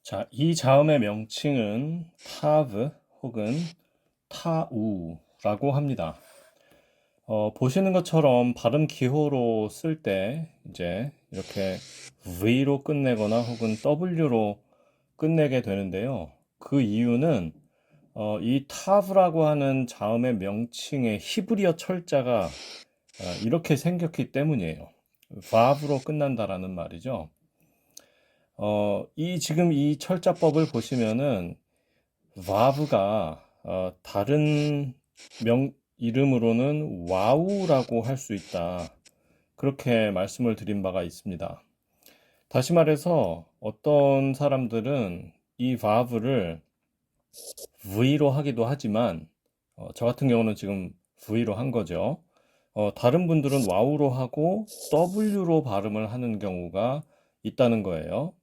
자, 이 자음의 명칭은 타브 혹은 타우라고 합니다. 보시는 것처럼 발음 기호로 쓸 때 이제 이렇게 V로 끝내거나 혹은 W로 끝내게 되는데요. 그 이유는 이 타브라고 하는 자음의 명칭의 히브리어 철자가 이렇게 생겼기 때문이에요. vav로 끝난다라는 말이죠. 지금 이 철자법을 보시면은 vav가 다른 이름으로는 와우라고 할 수 있다. 그렇게 말씀을 드린 바가 있습니다. 다시 말해서 어떤 사람들은 이 vav를 v로 하기도 하지만 저 같은 경우는 지금 v로 한 거죠. 다른 분들은 와우로 하고 w로 발음을 하는 경우가 있다는 거예요.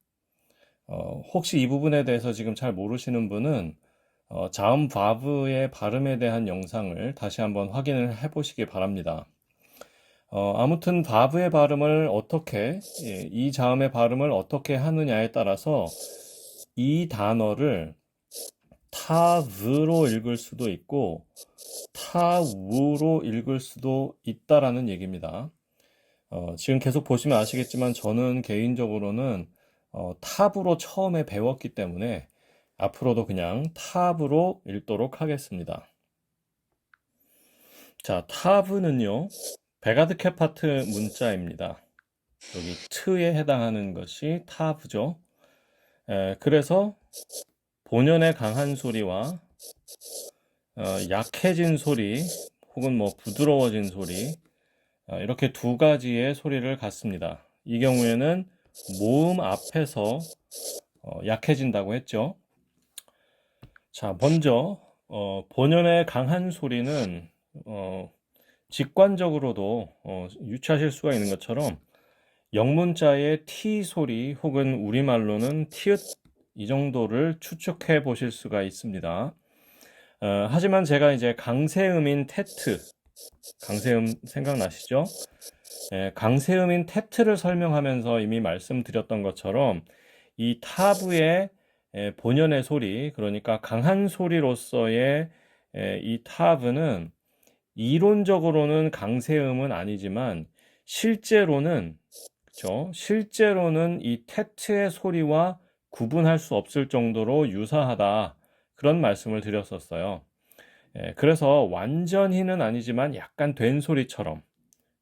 혹시 이 부분에 대해서 지금 잘 모르시는 분은 자음 바브의 발음에 대한 영상을 다시 한번 확인을 해 보시기 바랍니다. 아무튼 바브의 발음을 이 자음의 발음을 어떻게 하느냐에 따라서 이 단어를 타브로 읽을 수도 있고 타우로 읽을 수도 있다라는 얘기입니다. 지금 계속 보시면 아시겠지만 저는 개인적으로는 탑으로 처음에 배웠기 때문에 앞으로도 그냥 탑으로 읽도록 하겠습니다. 자, 탑은요, 베가드 케파트 문자입니다. 여기 트에 해당하는 것이 탑이죠. 그래서 본연의 강한 소리와 약해진 소리 혹은 뭐 부드러워진 소리 이렇게 두 가지의 소리를 갖습니다. 이 경우에는 모음 앞에서 약해진다고 했죠. 자, 먼저 본연의 강한 소리는 직관적으로도 유추하실 수가 있는 것처럼 영문자의 T 소리 혹은 우리말로는 티읕 이 정도를 추측해 보실 수가 있습니다. 하지만 제가 이제 강세음인 테트, 강세음 생각나시죠? 강세음인 테트를 설명하면서 이미 말씀드렸던 것처럼 이 타브의 본연의 소리, 그러니까 강한 소리로서의 이 타브는 이론적으로는 강세음은 아니지만 실제로는 그렇죠? 실제로는 이 테트의 소리와 구분할 수 없을 정도로 유사하다. 그런 말씀을 드렸었어요. 그래서 완전히는 아니지만 약간 된 소리처럼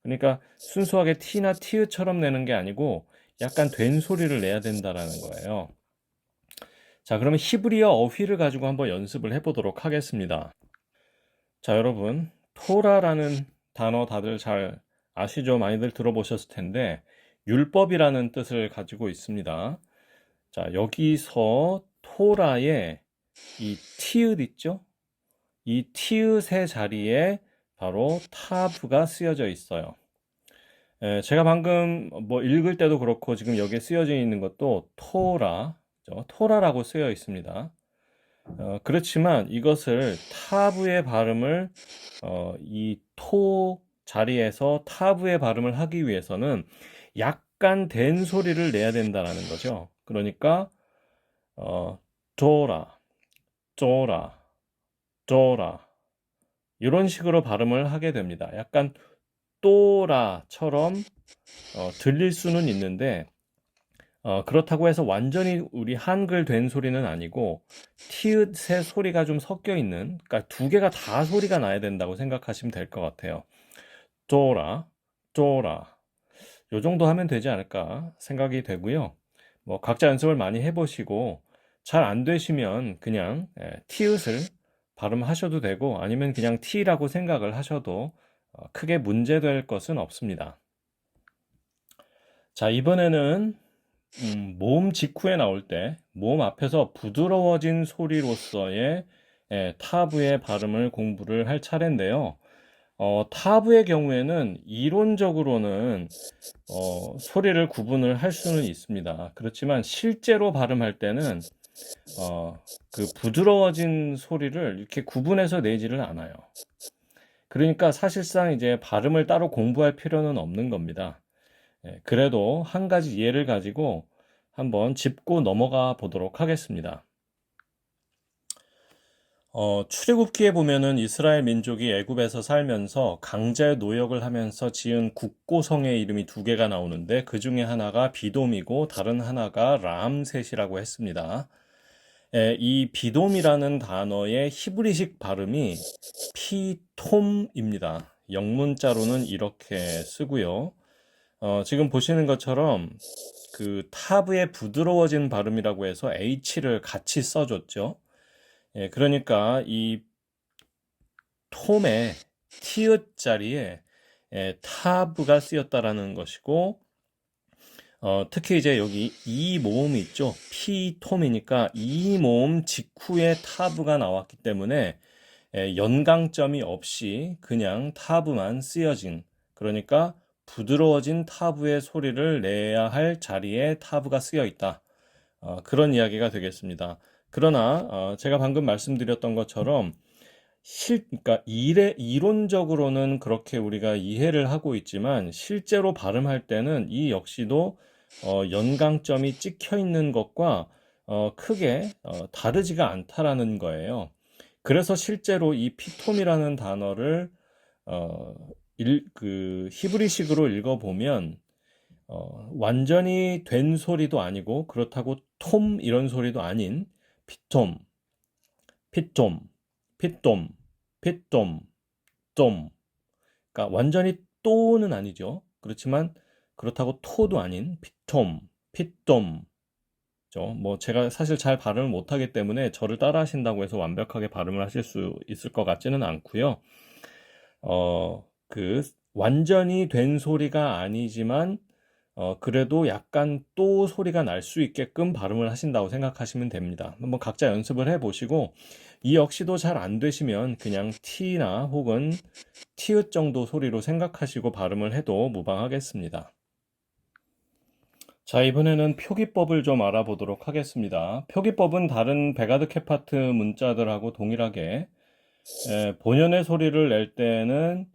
그러니까 순수하게 T나 T처럼 내는 게 아니고 약간 된 소리를 내야 된다라는 거예요. 자, 그러면 히브리어 어휘를 가지고 한번 연습을 해보도록 하겠습니다. 자, 여러분, 토라라는 단어 다들 잘 아시죠? 많이들 들어보셨을 텐데 율법이라는 뜻을 가지고 있습니다. 자, 여기서 토라의 이 티읕 있죠? 이 티읕의 자리에 바로 타브가 쓰여져 있어요. 제가 방금 뭐 읽을 때도 그렇고 지금 여기에 쓰여져 있는 것도 토라라고 쓰여 있습니다. 그렇지만 이것을 타브의 발음을 이 토 자리에서 타브의 발음을 하기 위해서는 약간 된 소리를 내야 된다라는 거죠. 그러니까 조라, 조라, 조라 이런 식으로 발음을 하게 됩니다. 약간 또라처럼 들릴 수는 있는데 그렇다고 해서 완전히 우리 한글 된 소리는 아니고 티읕의 소리가 좀 섞여 있는 그러니까 두 개가 다 소리가 나야 된다고 생각하시면 될 것 같아요. 쪼라, 쪼라 요 정도 하면 되지 않을까 생각이 되고요. 뭐 각자 연습을 많이 해보시고 잘 안 되시면 그냥 티읕을 발음하셔도 되고 아니면 그냥 T라고 생각을 하셔도 크게 문제될 것은 없습니다. 자, 이번에는 모음 직후에 나올 때 모음 앞에서 부드러워진 소리로서의 타브의 발음을 공부를 할 차례인데요. 타브의 경우에는 이론적으로는 소리를 구분을 할 수는 있습니다. 그렇지만 실제로 발음할 때는 그 부드러워진 소리를 이렇게 구분해서 내지를 않아요. 그러니까 사실상 이제 발음을 따로 공부할 필요는 없는 겁니다. 그래도 한 가지 예를 가지고 한번 짚고 넘어가 보도록 하겠습니다. 출애굽기에 보면은 이스라엘 민족이 애굽에서 살면서 강제 노역을 하면서 지은 국고성의 이름이 두 개가 나오는데 그 중에 하나가 비돔이고 다른 하나가 람셋이라고 했습니다. 이 비돔이라는 단어의 히브리식 발음이 피톰입니다. 영문자로는 이렇게 쓰고요. 지금 보시는 것처럼 그 타브의 부드러워진 발음이라고 해서 H를 같이 써줬죠. 그러니까 이 톰의 티읕 자리에 타브가 쓰였다라는 것이고, 특히 이제 여기 이 모음이 있죠. 피톰이니까 이 모음 직후에 타브가 나왔기 때문에 연강점이 없이 그냥 타브만 쓰여진, 그러니까 부드러워진 타브의 소리를 내야 할 자리에 타브가 쓰여 있다. 그런 이야기가 되겠습니다. 그러나 제가 방금 말씀드렸던 것처럼 그러니까 이론적으로는 그렇게 우리가 이해를 하고 있지만 실제로 발음할 때는 이 역시도 연강점이 찍혀 있는 것과 크게 다르지가 않다라는 거예요. 그래서 실제로 이 피톰이라는 단어를 그 히브리식으로 읽어보면 완전히 된 소리도 아니고 그렇다고 톰 이런 소리도 아닌 피톰, 피톰, 피톰, 피톰, 톰. 그러니까 완전히 또는 아니죠. 그렇지만 그렇다고 토도 아닌 피톰, 피톰. 뭐 제가 사실 잘 발음을 못하기 때문에 저를 따라 하신다고 해서 완벽하게 발음을 하실 수 있을 것 같지는 않고요. 그 완전히 된 소리가 아니지만 그래도 약간 또 소리가 날 수 있게끔 발음을 하신다고 생각하시면 됩니다. 한번 각자 연습을 해보시고 이 역시도 잘 안 되시면 그냥 T나 혹은 티읕 정도 소리로 생각하시고 발음을 해도 무방하겠습니다. 자, 이번에는 표기법을 좀 알아보도록 하겠습니다. 표기법은 다른 베가드 케파트 문자들하고 동일하게 본연의 소리를 낼 때는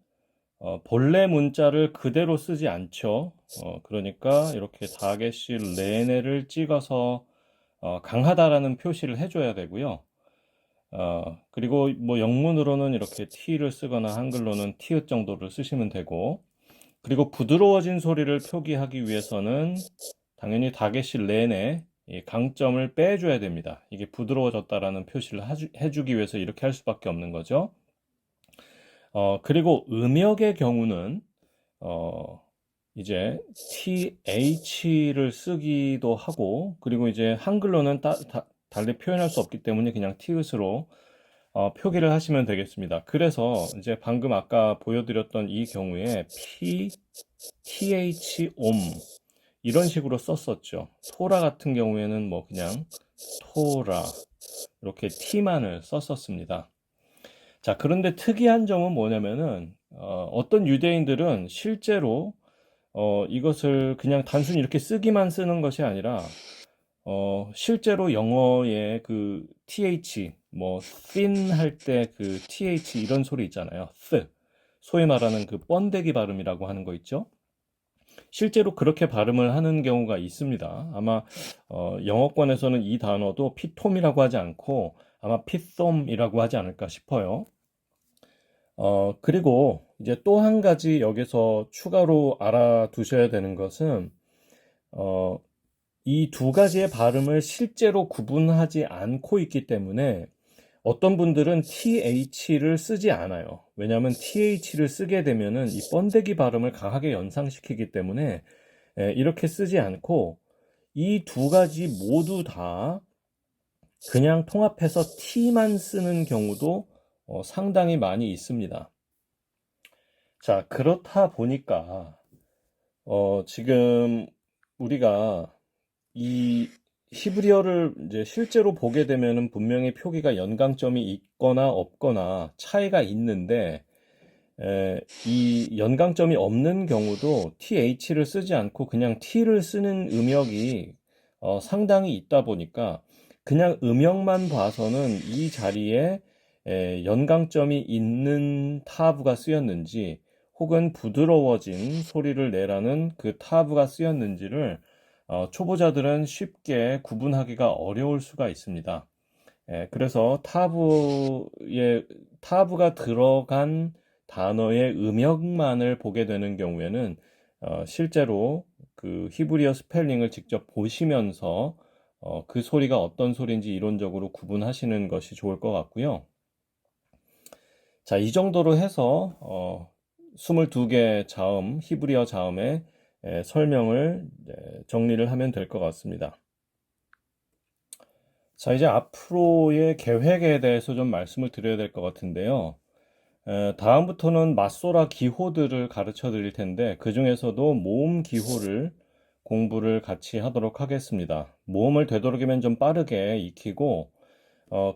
본래 문자를 그대로 쓰지 않죠. 그러니까 이렇게 다게시 레네를 찍어서 강하다라는 표시를 해줘야 되고요. 그리고 뭐 영문으로는 이렇게 T를 쓰거나 한글로는 티읕 정도를 쓰시면 되고, 그리고 부드러워진 소리를 표기하기 위해서는 당연히 다게시 레네 이 강점을 빼줘야 됩니다. 이게 부드러워졌다라는 표시를 해주기 위해서 이렇게 할 수밖에 없는 거죠. 그리고 음역의 경우는 이제 TH를 쓰기도 하고, 그리고 이제 한글로는 달리 표현할 수 없기 때문에 그냥 티읕으로 표기를 하시면 되겠습니다. 그래서 이제 방금 아까 보여드렸던 이 경우에 TH 옴 이런 식으로 썼었죠. 토라 같은 경우에는 뭐 그냥 토라 이렇게 T만을 썼었습니다. 자, 그런데 특이한 점은 뭐냐면은 어떤 유대인들은 실제로 이것을 그냥 단순히 이렇게 쓰기만 쓰는 것이 아니라 실제로 영어의 그 th 뭐 thin 할 때 그 th 이런 소리 있잖아요. 소위 말하는 그 번데기 발음이라고 하는 거 있죠. 실제로 그렇게 발음을 하는 경우가 있습니다. 아마 영어권에서는 이 단어도 피톰이라고 하지 않고 아마 피톰이라고 하지 않을까 싶어요. 그리고 이제 또 한 가지 여기서 추가로 알아두셔야 되는 것은 이 두 가지의 발음을 실제로 구분하지 않고 있기 때문에 어떤 분들은 TH를 쓰지 않아요. 왜냐하면 TH를 쓰게 되면은 이 번데기 발음을 강하게 연상시키기 때문에 이렇게 쓰지 않고 이 두 가지 모두 다 그냥 통합해서 T만 쓰는 경우도 상당히 많이 있습니다. 자, 그렇다 보니까 지금 우리가 이 히브리어를 이제 실제로 보게 되면은 분명히 표기가 연강점이 있거나 없거나 차이가 있는데 이 연강점이 없는 경우도 TH를 쓰지 않고 그냥 T를 쓰는 음역이 상당히 있다 보니까 그냥 음역만 봐서는 이 자리에 연강점이 있는 타브가 쓰였는지 혹은 부드러워진 소리를 내라는 그 타브가 쓰였는지를 초보자들은 쉽게 구분하기가 어려울 수가 있습니다. 그래서 타브가 들어간 단어의 음역만을 보게 되는 경우에는 실제로 그 히브리어 스펠링을 직접 보시면서 그 소리가 어떤 소리인지 이론적으로 구분하시는 것이 좋을 것 같고요. 자, 이 정도로 해서 22개 자음, 히브리어 자음의 설명을 정리를 하면 될 것 같습니다. 자, 이제 앞으로의 계획에 대해서 좀 말씀을 드려야 될 것 같은데요. 다음부터는 맞소라 기호들을 가르쳐 드릴 텐데, 그 중에서도 모음 기호를 공부를 같이 하도록 하겠습니다. 모음을 되도록이면 좀 빠르게 익히고,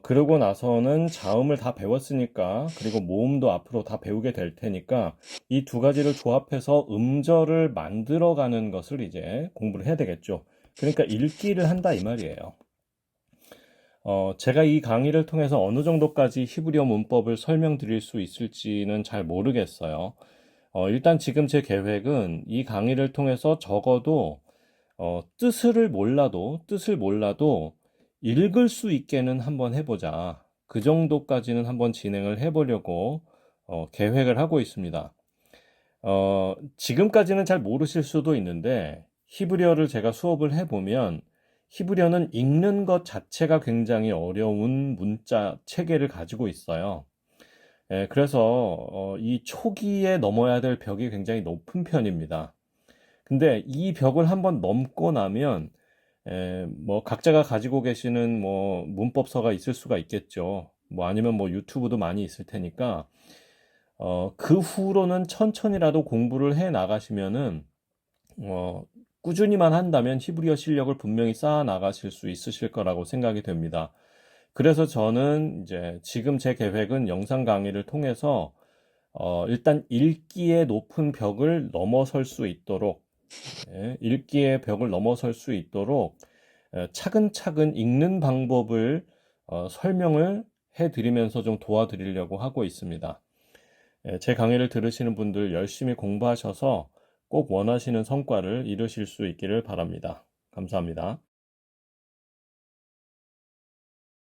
그러고 나서는 자음을 다 배웠으니까, 그리고 모음도 앞으로 다 배우게 될 테니까, 이 두 가지를 조합해서 음절을 만들어가는 것을 이제 공부를 해야 되겠죠. 그러니까 읽기를 한다 이 말이에요. 제가 이 강의를 통해서 어느 정도까지 히브리어 문법을 설명드릴 수 있을지는 잘 모르겠어요. 일단 지금 제 계획은 이 강의를 통해서 적어도 뜻을 몰라도 읽을 수 있게는 한번 해보자. 그 정도까지는 한번 진행을 해보려고 계획을 하고 있습니다. 지금까지는 잘 모르실 수도 있는데 히브리어를 제가 수업을 해보면 히브리어는 읽는 것 자체가 굉장히 어려운 문자 체계를 가지고 있어요. 그래서 이 초기에 넘어야 될 벽이 굉장히 높은 편입니다. 근데 이 벽을 한번 넘고 나면 뭐 각자가 가지고 계시는 뭐 문법서가 있을 수가 있겠죠. 뭐 아니면 뭐 유튜브도 많이 있을 테니까 그 후로는 천천히라도 공부를 해 나가시면은 꾸준히만 한다면 히브리어 실력을 분명히 쌓아 나가실 수 있으실 거라고 생각이 됩니다. 그래서 저는 이제 지금 제 계획은 영상 강의를 통해서 일단 읽기의 높은 벽을 넘어설 수 있도록 읽기의 벽을 넘어설 수 있도록 차근차근 읽는 방법을 설명을 해드리면서 좀 도와드리려고 하고 있습니다. 제 강의를 들으시는 분들 열심히 공부하셔서 꼭 원하시는 성과를 이루실 수 있기를 바랍니다. 감사합니다.